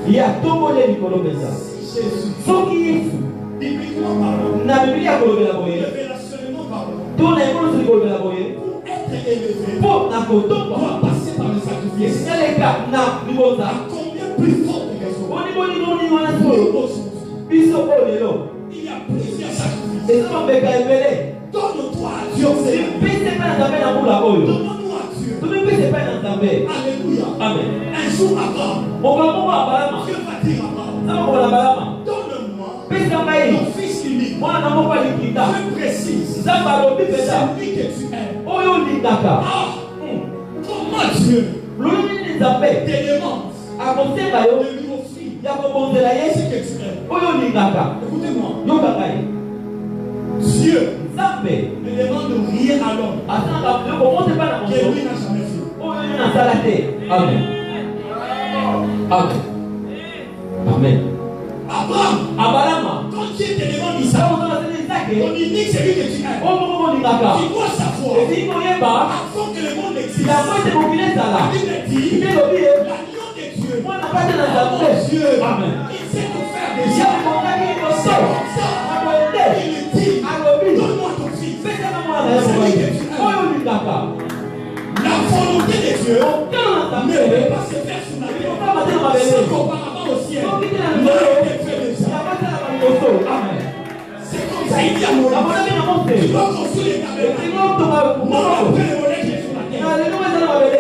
Il y a tout le monde qui ce qui est fou. La Bible a tout le monde qui pour passer par le sacrifice. Combien plus fort que les autres. Il y a plusieurs sacrifices. Donne-toi à Dieu. Donne-nous à Dieu. Alléluia. Amen. Un jour avant, Dieu va dire à Abraham, donne-moi ton fils unique. Je précise, c'est lui que tu aimes. Comment Dieu te demande de lui offrir ce que tu aimes. Écoutez-moi. Dieu ne demande rien à l'homme que lui n'a jamais fait. Amen. Amen. Amen. Abraham, quand Dieu te demande ça, ton unique c'est lui que tu aimes. Tu dois savoir, avant que le monde existe, la Bible dit, l'agneau de Dieu, mon Dieu, Amen. il sait tout faire déjà. Il dit, donne-moi ton fils. C'est lui que tu aimes. La volonté de Dieu ne peut pas se faire sur la terre sans qu'auparavant au ciel n'a été fait déjà. Amen. C'est comme ça, il dit à mon âme, tu dois construire les tabernacles. Non, après le volet qui est sur la terre,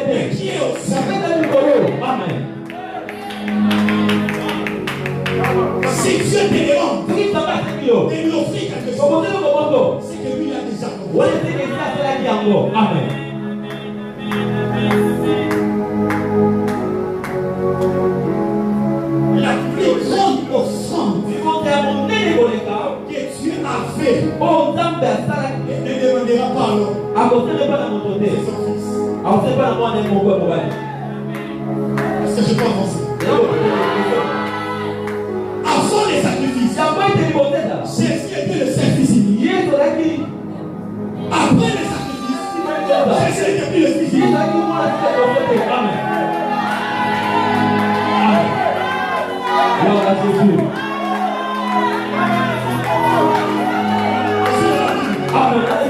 mais qui est au ciel. Amen. Si Dieu te demande de lui offrir quelque chose, c'est que lui a déjà compris. Amen. La plus grande offrande que Dieu a fait, il ne demandera pas à l'homme. C'est son fils. Est-ce que je peux avancer? Avant les sacrifices, Jésus était le sacrifice unique. Après les sacrifices, Jésus n'était plus le fils unique. Amen. Gloire à Jésus. Amen.